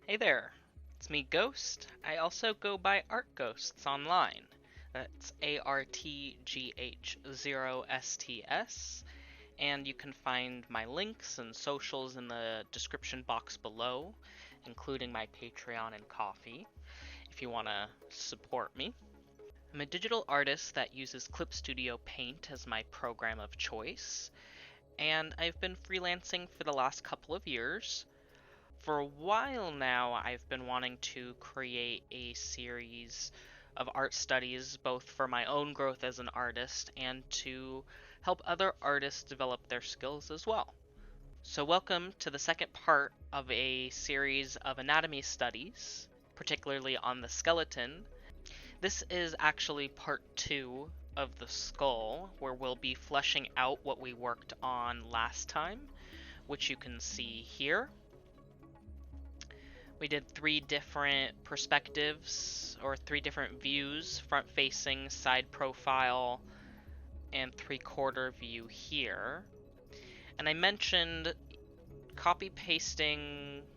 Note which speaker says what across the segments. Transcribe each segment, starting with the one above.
Speaker 1: Hey there, it's me, Ghost. I also go by Art Ghosts online. That's ARTGH0STS, and you can find my links and socials in the description box below, including my Patreon and Ko-fi, if you want to support me. I'm a digital artist that uses Clip Studio Paint as my program of choice, and I've been freelancing for the last couple of years. For a while now, I've been wanting to create a series of art studies, both for my own growth as an artist and to help other artists develop their skills as well. So, welcome to the second part of a series of anatomy studies, particularly on the skeleton. This is actually part 2 of the skull, where we'll be fleshing out what we worked on last time, which you can see here. We did 3 different perspectives, or 3 different views, front facing, side profile, and 3/4 view here. And I mentioned copy pasting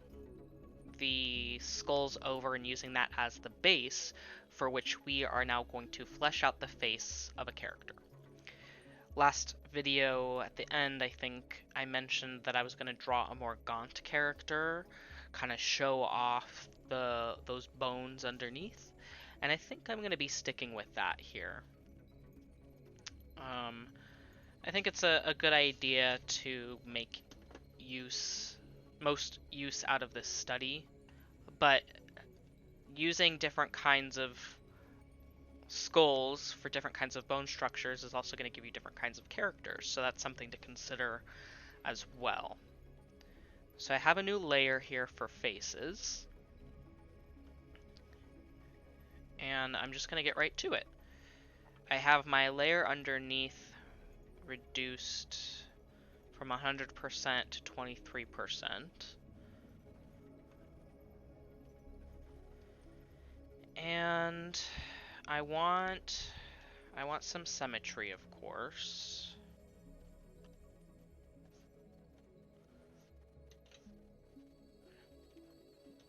Speaker 1: the skulls over and using that as the base, for which we are now going to flesh out the face of a character. Last video at the end, I think I mentioned that I was going to draw a more gaunt character, kind of show off those bones underneath, and I think I'm going to be sticking with that here. I think it's a good idea to make most use out of this study, but using different kinds of skulls for different kinds of bone structures is also going to give you different kinds of characters, so that's something to consider as well. So I have a new layer here for faces, and I'm just going to get right to it. I have my layer underneath reduced from 100% to 23%. And I want some symmetry, of course.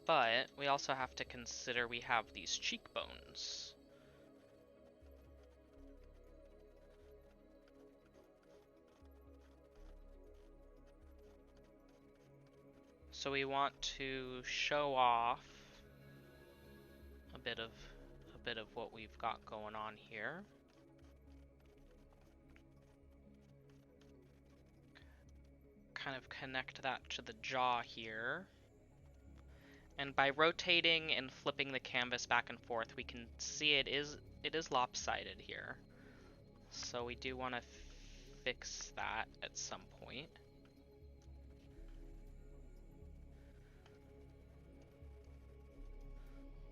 Speaker 1: But we also have to consider we have these cheekbones. So we want to show off a bit of what we've got going on here. Kind of connect that to the jaw here. And by rotating and flipping the canvas back and forth, we can see it is lopsided here. So we do want to fix that at some point.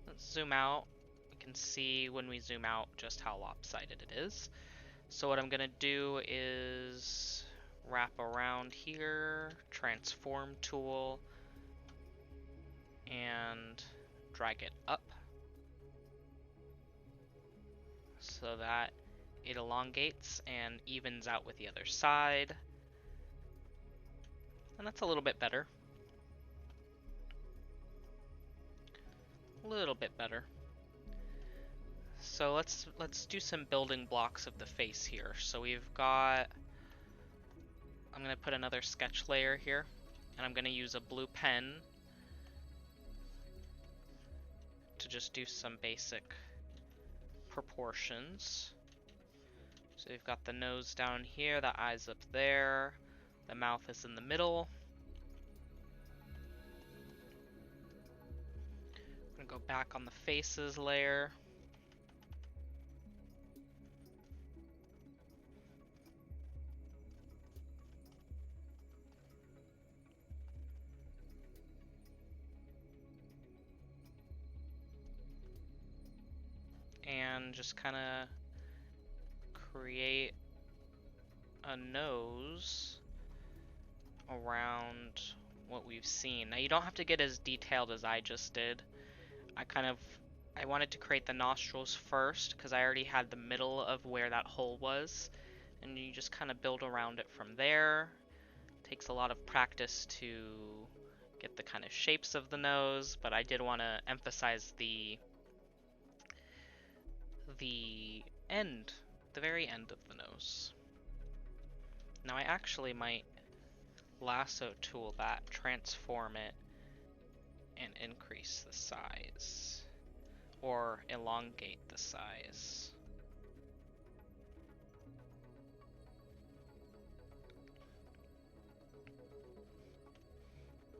Speaker 1: Let's zoom out. We can see when we zoom out just how lopsided it is. So what I'm going to do is wrap around here, transform tool, and drag it up so that it elongates and evens out with the other side. And that's a little bit better. A little bit better. So let's do some building blocks of the face here. So we've got, I'm going to put another sketch layer here, and I'm going to use a blue pen to just do some basic proportions. So we've got the nose down here, the eyes up there, the mouth is in the middle. I'm gonna go back on the faces layer. And just kind of create a nose around what we've seen. Now you don't have to get as detailed as I just did. I wanted to create the nostrils first because I already had the middle of where that hole was, and you just kind of build around it from there. It takes a lot of practice to get the kind of shapes of the nose, but I did want to emphasize the end, the very end of the nose. Now I actually might lasso tool that, transform it, and increase the size, or elongate the size.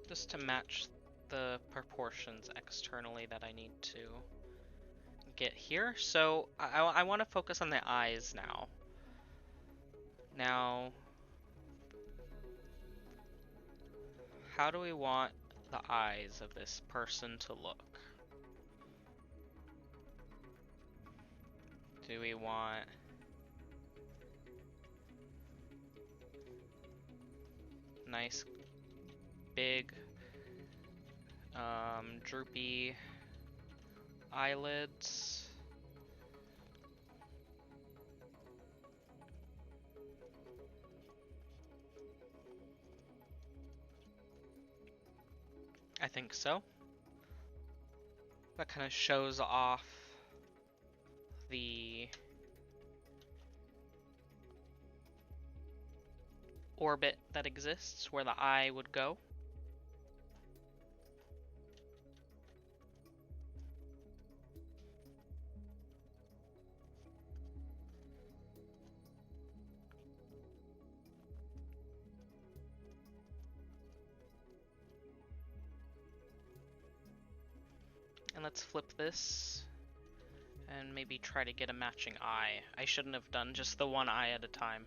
Speaker 1: Just to match the proportions externally that I need to get here. So I want to focus on the eyes now. Now, how do we want the eyes of this person to look? Do we want nice, big, droopy eyelids? I think so. That kind of shows off the orbit that exists where the eye would go. And let's flip this and maybe try to get a matching eye. I shouldn't have done just the one eye at a time,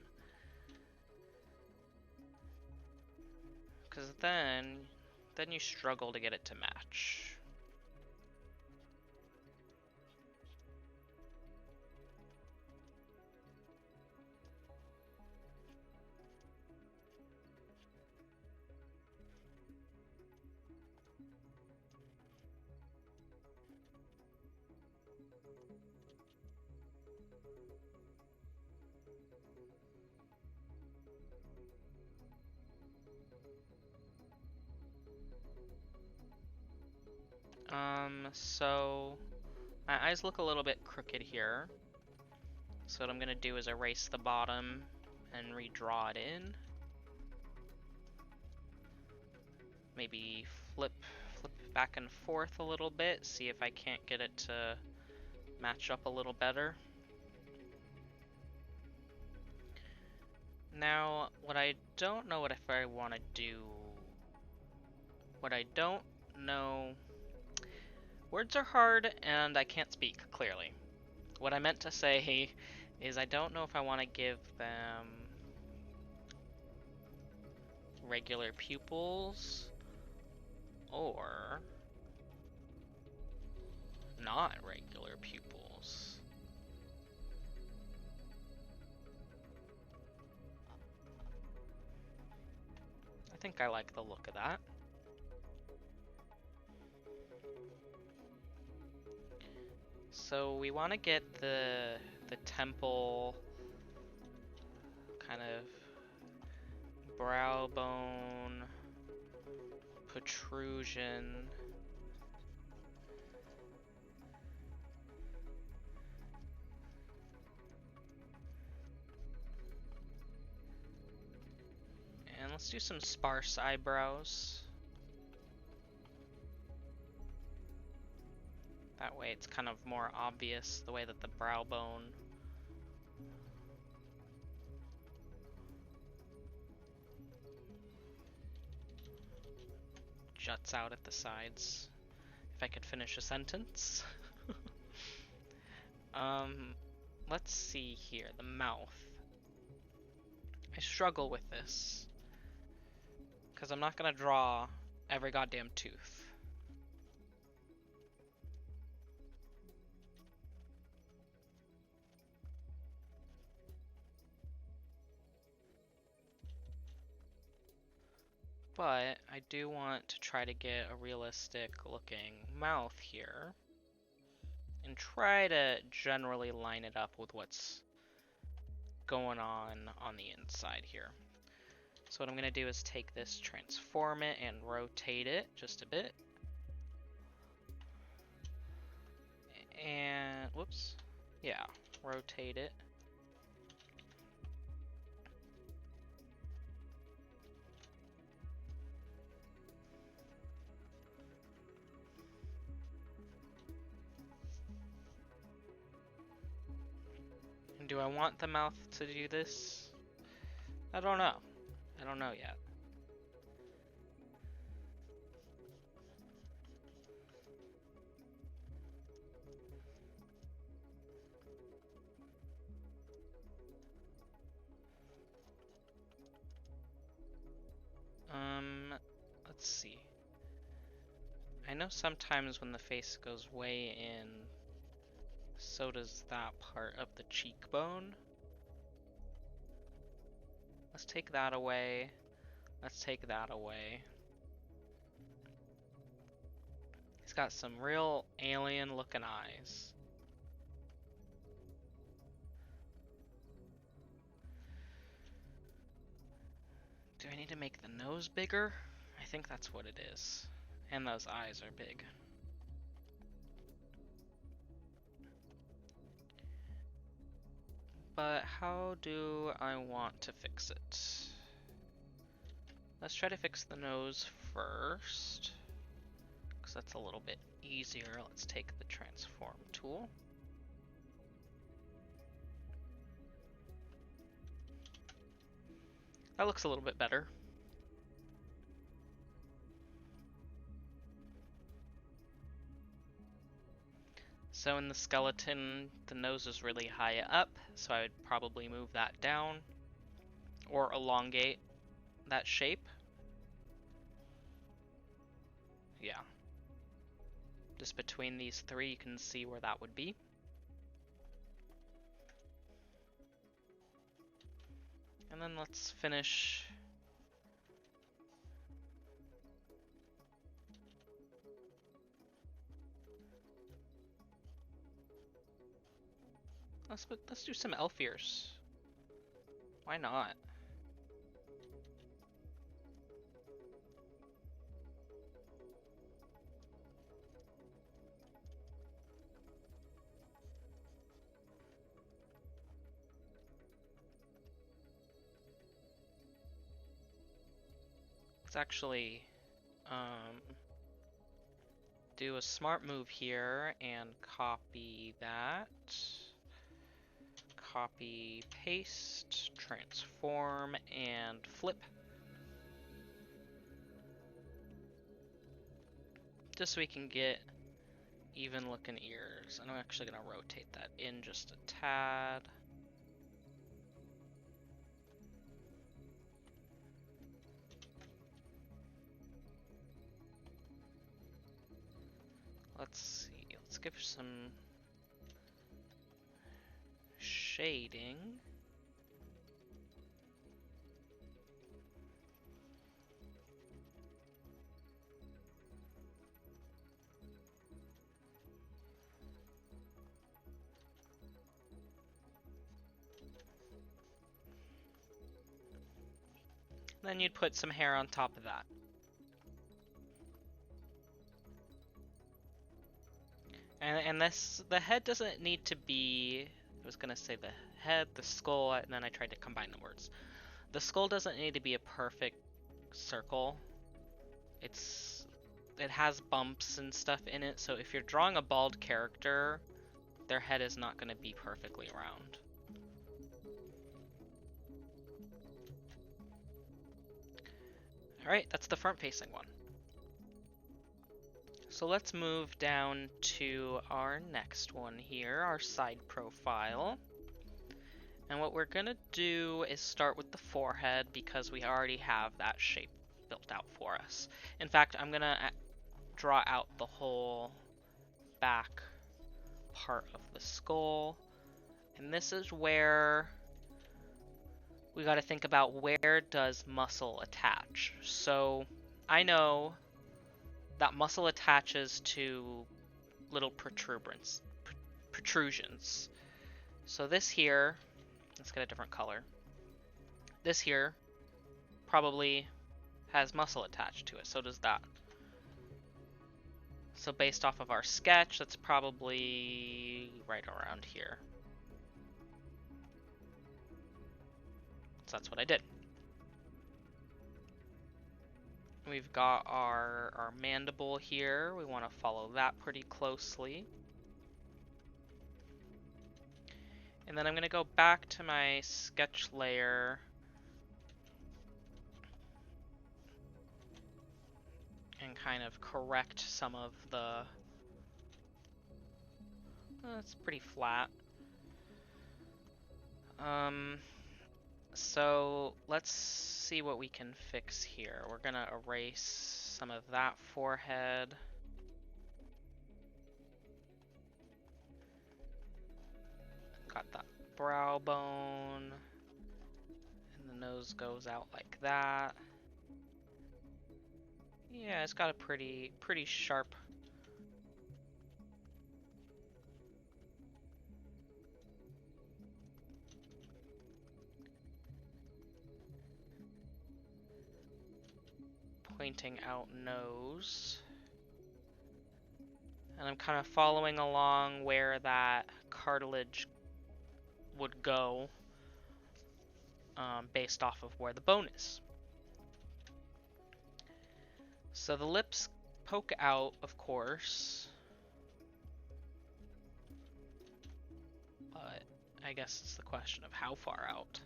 Speaker 1: because then you struggle to get it to match. So my eyes look a little bit crooked here. So what I'm gonna do is erase the bottom and redraw it in. Maybe flip back and forth a little bit, see if I can't get it to match up a little better. Now, what I don't know if I want to do, words are hard and I can't speak clearly. What I meant to say is I don't know if I want to give them regular pupils or not regular pupils. I think I like the look of that. So we want to get the temple kind of brow bone protrusion. And let's do some sparse eyebrows. That way it's kind of more obvious the way that the brow bone juts out at the sides. If I could finish a sentence. Let's see here, the mouth. I struggle with this, because I'm not gonna draw every goddamn tooth. But I do want to try to get a realistic looking mouth here and try to generally line it up with what's going on the inside here. So what I'm going to do is take this, transform it, and rotate it just a bit. And, whoops. Yeah, rotate it. And do I want the mouth to do this? I don't know. I don't know yet. Let's see. I know sometimes when the face goes way in, so does that part of the cheekbone. Let's take that away. Let's take that away. He's got some real alien looking eyes. Do I need to make the nose bigger? I think that's what it is. And those eyes are big. But how do I want to fix it? Let's try to fix the nose first, because that's a little bit easier. Let's take the transform tool. That looks a little bit better. So in the skeleton, the nose is really high up, so I would probably move that down or elongate that shape. Yeah. Just between these three, you can see where that would be. And then let's finish. Let's do some elf ears. Why not? Let's actually do a smart move here and copy that. Copy, paste, transform, and flip. Just so we can get even looking ears. And I'm actually going to rotate that in just a tad. Let's see, let's give some shading. Then you'd put some hair on top of that. And the head doesn't need to be, I was gonna say the head, the skull, and then I tried to combine the words. The skull doesn't need to be a perfect circle. It has bumps and stuff in it, so if you're drawing a bald character, their head is not gonna be perfectly round. Alright, that's the front-facing one. So let's move down to our next one here, our side profile. And what we're gonna do is start with the forehead because we already have that shape built out for us. In fact, I'm gonna draw out the whole back part of the skull. And this is where we gotta think about where does muscle attach. So I know that muscle attaches to little protrusions. So this here, let's get a different color. This here probably has muscle attached to it. So does that. So based off of our sketch, that's probably right around here. So that's what I did. We've got our mandible here. We want to follow that pretty closely. And then I'm going to go back to my sketch layer and kind of correct some of the... it's pretty flat. So let's see what we can fix here. We're going to erase some of that forehead. Got that brow bone. And the nose goes out like that. Yeah, it's got a pretty sharp pointing out nose. And I'm kind of following along where that cartilage would go based off of where the bone is. So the lips poke out, of course, but I guess it's the question of how far out.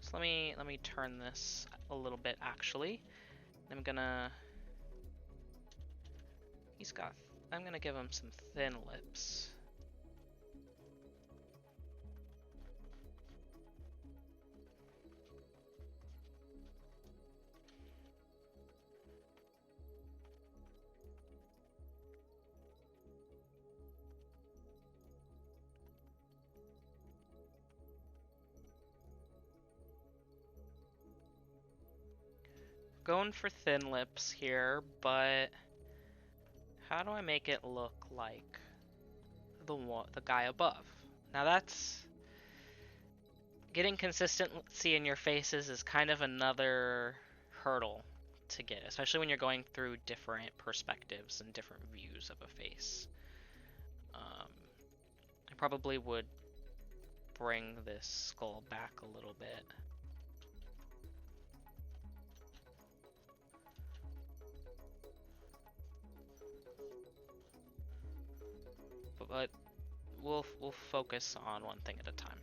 Speaker 1: So let me turn this a little bit actually. I'm gonna give him some thin lips. Going for thin lips here, but how do I make it look like the guy above? Now that's... Getting consistency in your faces is kind of another hurdle to get, especially when you're going through different perspectives and different views of a face. I probably would bring this skull back a little bit. But we'll focus on one thing at a time.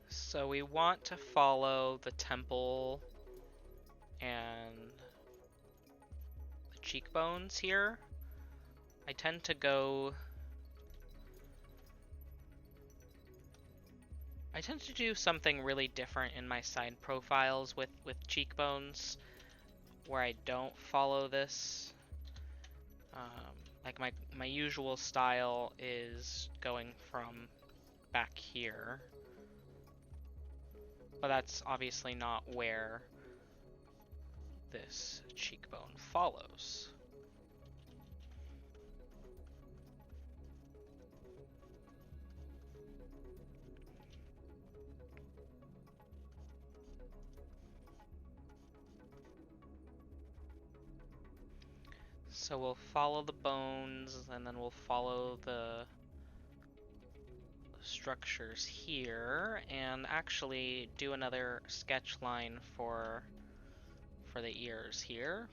Speaker 1: So we want to follow the temple and the cheekbones here. I tend to do something really different in my side profiles with cheekbones, where I don't follow this. Like my usual style is going from back here, but that's obviously not where this cheekbone follows. So we'll follow the bones, and then we'll follow the structures here, and actually do another sketch line for the ears here.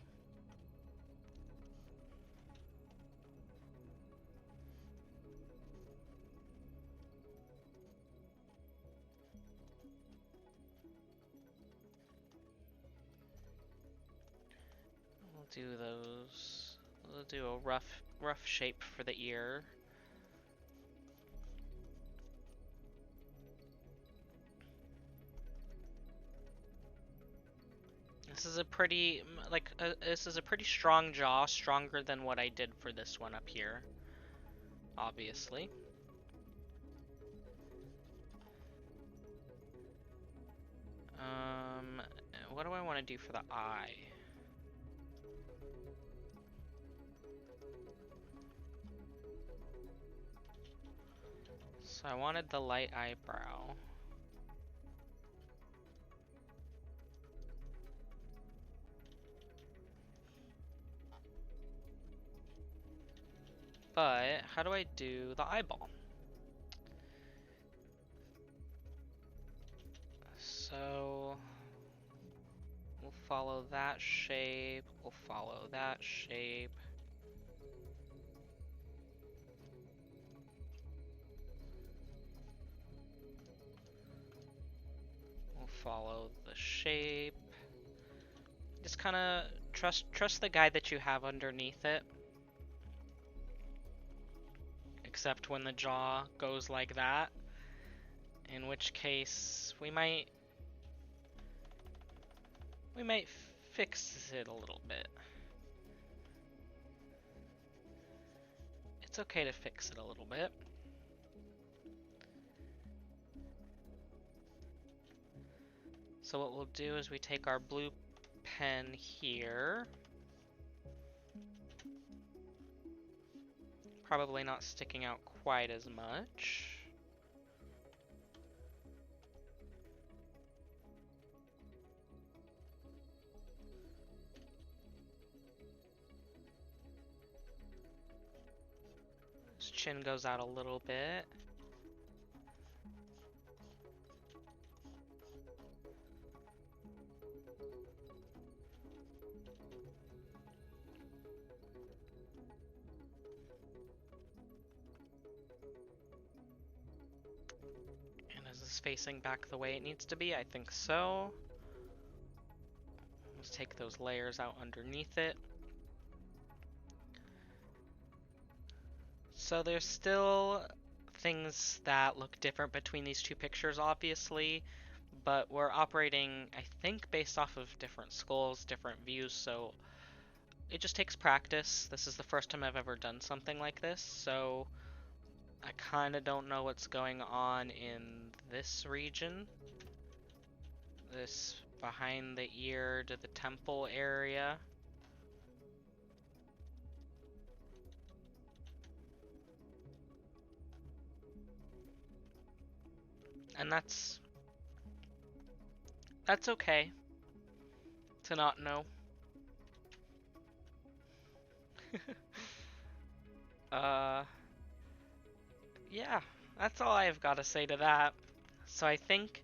Speaker 1: We'll do those. We'll do a rough shape for the ear. This is a pretty strong jaw, stronger than what I did for this one up here, obviously. What do I want to do for the eye? So I wanted the light eyebrow. But how do I do the eyeball? So we'll follow that shape, we'll follow that shape. We'll follow the shape. Just kind of trust the guide that you have underneath it. Except when the jaw goes like that, in which case we might fix it a little bit. It's okay to fix it a little bit. So what we'll do is we take our blue pen here. Probably not sticking out quite as much. His chin goes out a little bit. And is this facing back the way it needs to be? I think so. Let's take those layers out underneath it. So there's still things that look different between these two pictures, obviously, but we're operating, I think, based off of different skulls, different views, so it just takes practice. This is the first time I've ever done something like this, so I kind of don't know what's going on in this region. This behind the ear to the temple area. And that's okay to not know. Yeah, that's all I've got to say to that. So I think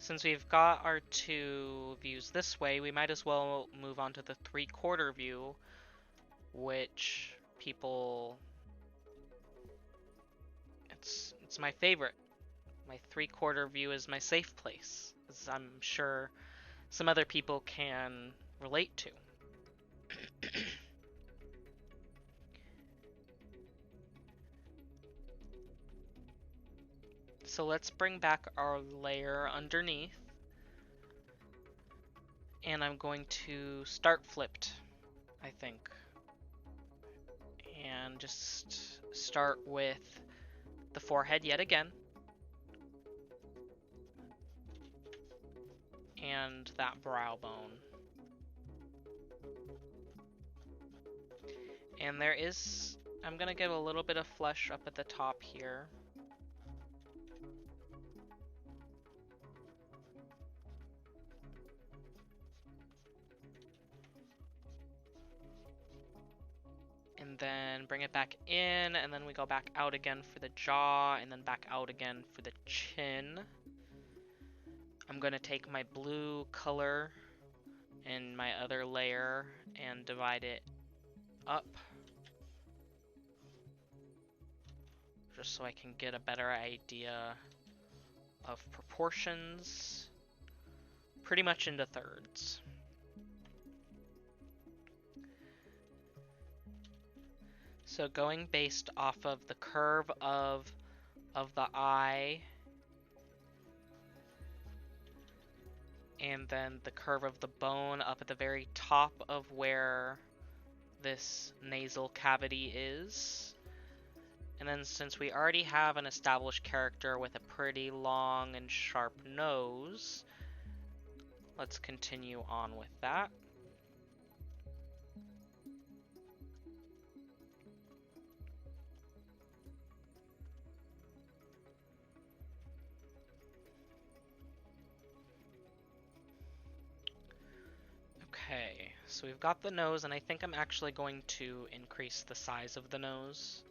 Speaker 1: since we've got our two views this way, we might as well move on to the 3/4 view, which people, it's my favorite. My 3/4 view is my safe place, as I'm sure some other people can relate to. So let's bring back our layer underneath. And I'm going to start flipped, I think. And just start with the forehead yet again. And that brow bone. And there is, I'm gonna give a little bit of flesh up at the top here. And then bring it back in, and then we go back out again for the jaw, and then back out again for the chin. I'm gonna take my blue color in my other layer and divide it up, just so I can get a better idea of proportions, pretty much into thirds. So going based off of the curve of the eye, and then the curve of the bone up at the very top of where this nasal cavity is. And then since we already have an established character with a pretty long and sharp nose, let's continue on with that. Okay, so we've got the nose, and I think I'm actually going to increase the size of the nose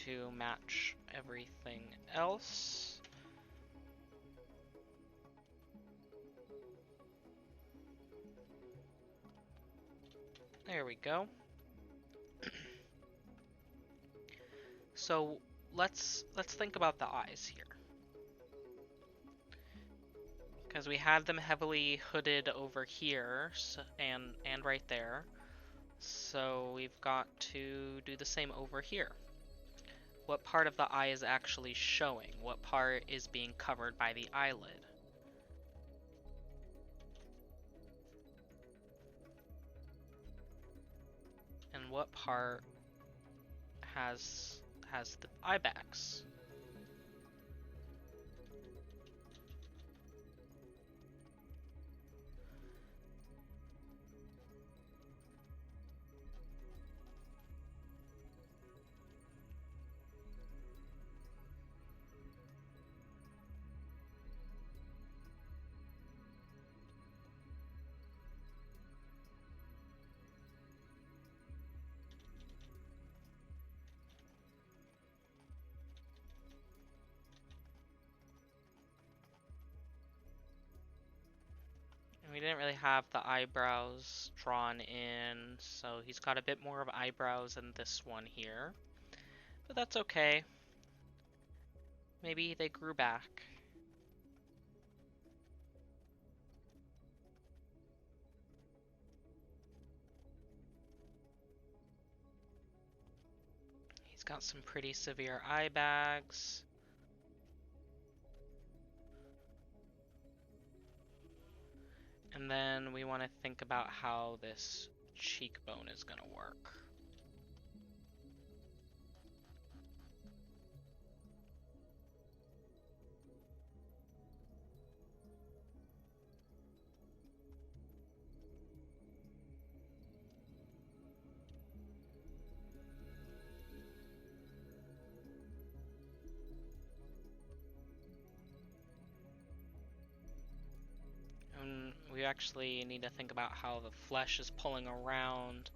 Speaker 1: to match everything else. There we go. So let's think about the eyes here, because we had them heavily hooded over here, and right there. So we've got to do the same over here. What part of the eye is actually showing? What part is being covered by the eyelid? And what part has the eye bags? We didn't really have the eyebrows drawn in, so he's got a bit more of eyebrows in this one here. But that's okay. Maybe they grew back. He's got some pretty severe eye bags. And then we want to think about how this cheekbone is going to work. And we actually need to think about how the flesh is pulling around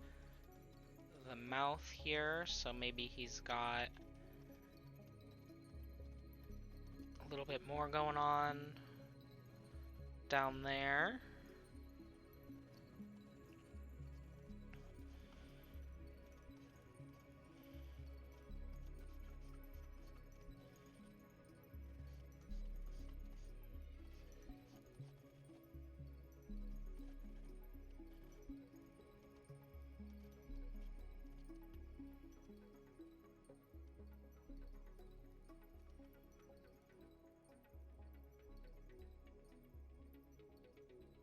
Speaker 1: the mouth here, so maybe he's got a little bit more going on down there.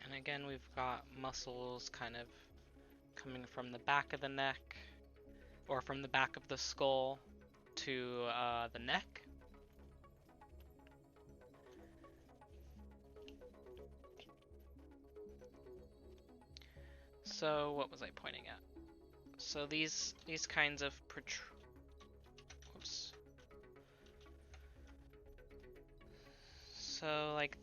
Speaker 1: And again, we've got muscles kind of coming from the back of the neck, or from the back of the skull to the neck. So what was I pointing at? So these kinds of Whoops. So like,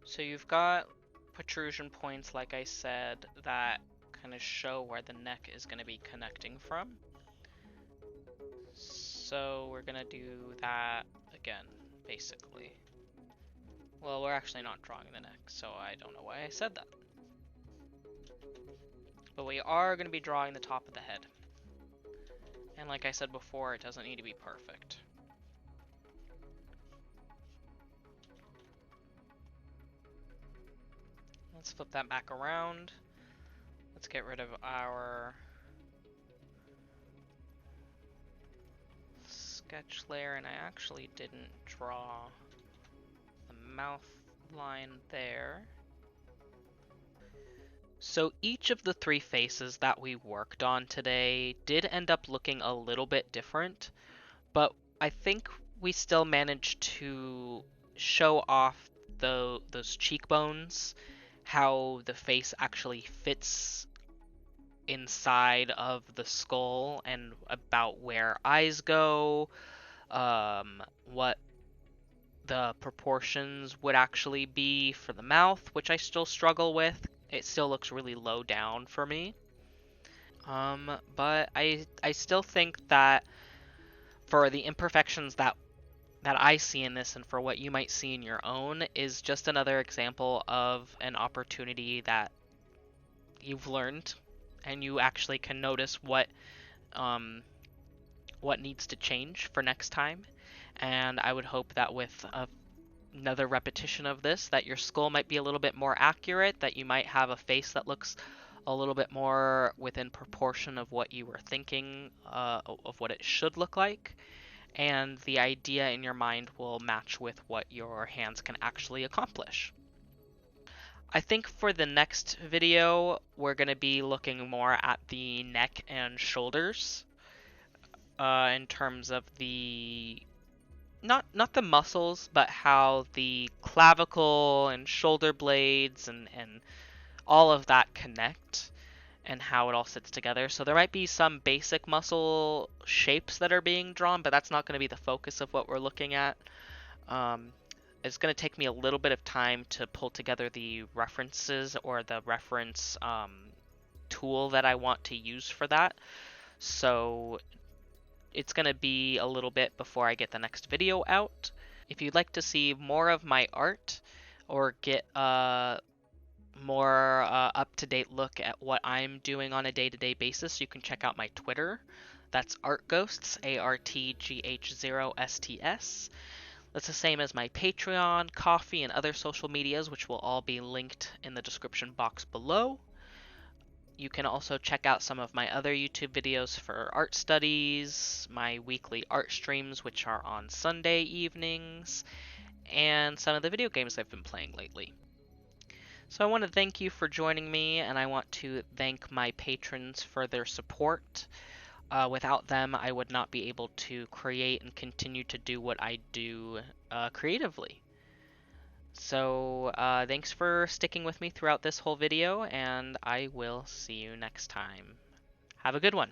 Speaker 1: so you've got protrusion points, like I said, that kind of show where the neck is going to be connecting from. So we're going to do that again, basically. Well, we're actually not drawing the neck, so I don't know why I said that. But we are going to be drawing the top of the head. And like I said before, it doesn't need to be perfect. Let's flip that back around. Let's get rid of our sketch layer, and I actually didn't draw the mouth line there. So each of the three faces that we worked on today did end up looking a little bit different, but I think we still managed to show off those cheekbones, how the face actually fits inside of the skull, and about where eyes go, what the proportions would actually be for the mouth, which I still struggle with. It still looks really low down for me. But I still think that for the imperfections that I see in this and for what you might see in your own is just another example of an opportunity that you've learned and you actually can notice what needs to change for next time. And I would hope that with another repetition of this, that your skull might be a little bit more accurate, that you might have a face that looks a little bit more within proportion of what you were thinking of what it should look like, and the idea in your mind will match with what your hands can actually accomplish. I think for the next video, we're going to be looking more at the neck and shoulders in terms of the not the muscles, but how the clavicle and shoulder blades and all of that connect and how it all sits together. So there might be some basic muscle shapes that are being drawn, but that's not going to be the focus of what we're looking at. Um, it's going to take me a little bit of time to pull together the references or the reference tool that I want to use for that. So it's going to be a little bit before I get the next video out. If you'd like to see more of my art or get a more up-to-date look at what I'm doing on a day-to-day basis, you can check out my Twitter. That's artghosts, ARTGH0STS. That's the same as my Patreon, Coffee, and other social medias, which will all be linked in the description box below. You can also check out some of my other YouTube videos for art studies, my weekly art streams, which are on Sunday evenings, and some of the video games I've been playing lately. So I want to thank you for joining me, and I want to thank my patrons for their support. Without them, I would not be able to create and continue to do what I do creatively. So thanks for sticking with me throughout this whole video, and I will see you next time. Have a good one.